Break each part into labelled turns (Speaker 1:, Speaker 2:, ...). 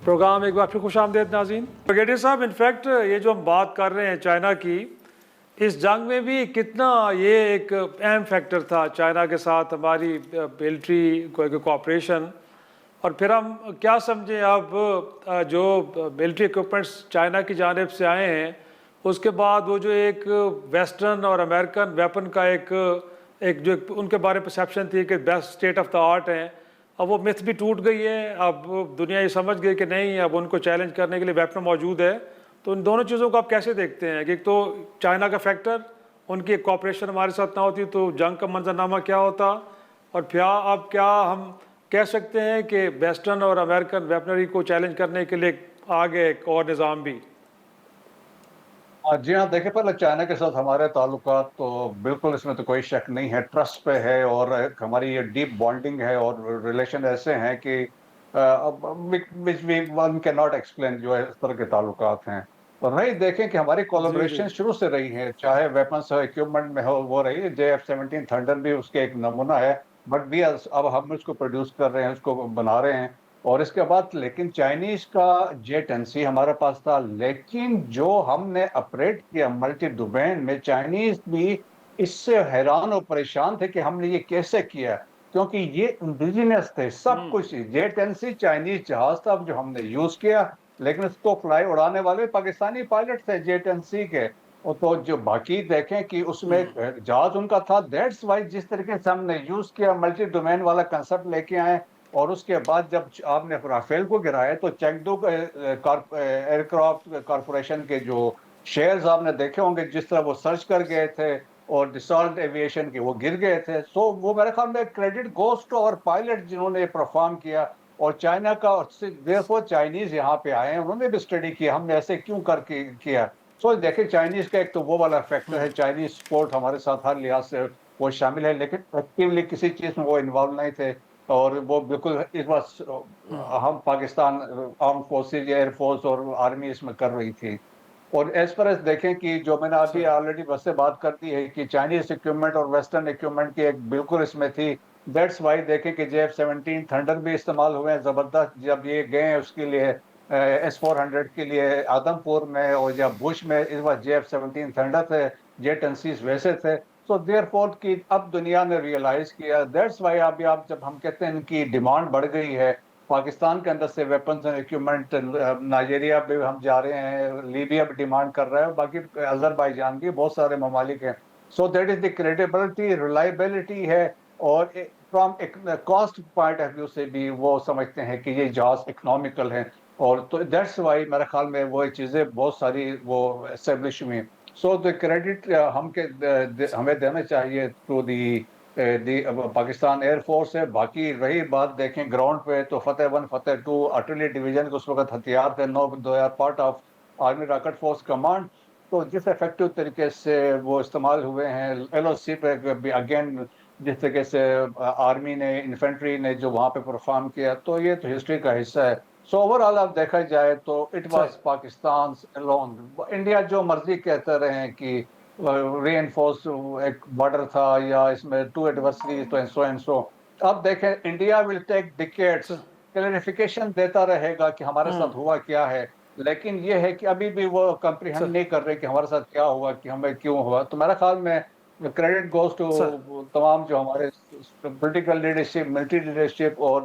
Speaker 1: Programme ایک بار پھر خوش آمدید ناظرین۔ بریگیڈیئر صاحب، انفیکٹ یہ جو ہم بات کر رہے ہیں چائنا کی، اس جنگ میں بھی کتنا یہ ایک اہم فیکٹر تھا چائنا کے ساتھ ہماری ملٹری کوآپریشن، اور پھر ہم کیا سمجھیں اب جو ملٹری اکوپمنٹس چائنا کی جانب سے آئے ہیں، اس کے بعد وہ جو ایک ویسٹرن اور امریکن ویپن کا ایک جو ان کے بارے پرسیپشن تھی کہ best state of the art ہیں، اب وہ متھ بھی ٹوٹ گئی ہے۔ اب دنیا یہ سمجھ گئی کہ نہیں، اب ان کو چیلنج کرنے کے لیے ویپن موجود ہے۔ تو ان دونوں چیزوں کو آپ کیسے دیکھتے ہیں کہ ایک تو چائنا کا فیکٹر، ان کی کوآپریشن ہمارے ساتھ نہ ہوتی تو جنگ کا منظرنامہ کیا ہوتا، اور پھر اب کیا ہم کہہ سکتے ہیں کہ ویسٹرن اور امریکن ویپنری کو چیلنج کرنے کے لیے آگے ایک اور نظام بھی؟
Speaker 2: جی ہاں، دیکھیں، پہلے چائنا کے ساتھ ہمارے تعلقات تو بالکل اس میں تو کوئی شک نہیں ہے، ٹرسٹ پہ ہے، اور ایک ہماری یہ ڈیپ بانڈنگ ہے اور ریلیشن ایسے ہیں کہ which we one cannot explain جو ہے اس طرح کے تعلقات ہیں۔ اور رہی دیکھیں کہ ہماری
Speaker 1: جی جی
Speaker 2: کولیبریشن شروع سے رہی ہے، چاہے ویپنس ہو، اکوپمنٹ میں ہو، وہ رہی ہے۔ JF-17 تھنڈر بھی اس کے ایک نمونہ ہے، بٹ اب ہم اس کو پروڈیوس کر رہے ہیں، اس کو بنا رہے ہیں۔ اور اس کے بعد لیکن چائنیز کا J-10C ہمارے پاس تھا، لیکن جو ہم نے اپریٹ کیا ملٹی ڈومین میں، چائنیز بھی اس سے حیران اور پریشان تھے کہ ہم نے یہ کیسے کیا، کیونکہ یہ انڈیجینس تھے سب کچھ۔ J-10C چائنیز جہاز تھا جو ہم نے یوز کیا، لیکن اس کو اڑانے والے پاکستانی پائلٹ تھے J-10C کے۔ تو جو باقی دیکھیں کہ اس میں جہاز ان کا تھا، دیٹس وائی جس طریقے سے ہم نے یوز کیا، ملٹی ڈومین والا کنسپٹ لے کے آئے۔ اور اس کے بعد جب آپ نے رافیل کو گرایا تو چیکڈو ایئر کرافٹ کارپوریشن کے جو شیئرز آپ نے دیکھے ہوں گے، جس طرح وہ سرچ کر گئے تھے، اور ڈسالٹ ایویشن کے وہ گر گئے تھے۔ سو وہ میرے خیال میں کریڈٹ گوز ٹو اور پائلٹ جنہوں نے پرفارم کیا، اور چائنا کا، اور چائنیز یہاں پہ آئے ہیں، انہوں نے بھی اسٹڈی کیا ہم نے ایسے کیوں کر کے کیا۔ سو دیکھیں، چائنیز کا ایک تو وہ والا فیکٹر ہے، چائنیز سپورٹ ہمارے ساتھ ہر لحاظ سے وہ شامل ہے، لیکن ایکٹیولی کسی چیز میں وہ انوالو نہیں تھے۔ اور وہ بالکل اس بات ہم پاکستان آرم فورسز یا ایئر فورس اور آرمی اس میں کر رہی تھی۔ اور ایز پر ایز دیکھیں کہ جو میں نے ابھی آلریڈی بس سے بات کر دی ہے کہ چائنیز اکوپمنٹ اور ویسٹرن اکوپمنٹ کی ایک بالکل اس میں تھی۔ دیٹس وائی دیکھیں کہ JF-17 تھنڈر بھی استعمال ہوئے ہیں زبردست، جب یہ گئے ہیں اس کے لیے S-400 کے لیے آدم پور میں، اور یا بش میں، اس وقت JF-17 تھنڈر تھے، J-10Cs ویسے تھے۔ سو دیئر فور کی اب دنیا نے ریئلائز کیا، دیٹس وائی اب جب ہم کہتے ہیں ان کی ڈیمانڈ بڑھ گئی ہے پاکستان کے اندر سے ویپنز اینڈ اکوپمنٹ، نائجیریا بھی ہم جا رہے ہیں، لیبیا بھی ڈیمانڈ کر رہا ہے، باقی آذربائیجان کی بہت سارے ممالک ہیں۔ So that is the credibility, reliability ہے، اور from cost point of view سے بھی وہ سمجھتے ہیں کہ یہ جہاز اکنامیکل ہیں، اور تو دیٹس وائی میرے خیال میں وہ چیزیں بہت ساری وہ اسٹیبلش ہوئی ہیں۔ سو دی کریڈٹ ہمیں دینا چاہیے to the Pakistan air force ہے۔ باقی رہی بات دیکھیں گراؤنڈ پہ، تو فتح 1 فتح 2 آرٹلری ڈویژن کے اس وقت ہتھیار تھے، they are part of army rocket force command, تو جس افیکٹو طریقے سے وہ استعمال ہوئے ہیں LOC پہ اگین، جس طریقے سے آرمی نے، انفینٹری نے جو وہاں پہ پرفارم کیا، تو یہ تو ہسٹری کا حصہ ہے۔ سو اوور آل اب دیکھا جائے تو it was Pakistan alone۔ India جو مرضی کہتے رہے کہ ری انفورس ایک بارڈر تھا، یا اس میں 2 ایڈورسریز تو سو اینڈ سو۔ اب دیکھیں، India will take decades, clarification دیتا رہے گا کہ ہمارے ساتھ ہوا کیا ہے، لیکن یہ ہے کہ ابھی بھی وہ کمپریہنڈ نہیں کر رہے کہ ہمارے ساتھ کیا ہوا، کہ ہمیں کیوں ہوا۔ تو میرا خیال میں کریڈٹ گوز ٹو تمام جو ہمارے پولیٹیکل لیڈرشپ، ملٹری لیڈرشپ اور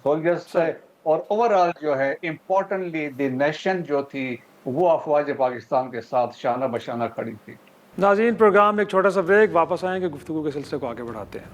Speaker 2: سولجرز سے، اور اوور آل جو ہے امپورٹنٹلی دی نیشن جو تھی وہ افواج پاکستان کے ساتھ شانہ بشانہ کھڑی تھی۔
Speaker 1: ناظرین، پروگرام ایک چھوٹا سا بریک، واپس آئیں گے، گفتگو کے سلسلے کو آگے بڑھاتے ہیں۔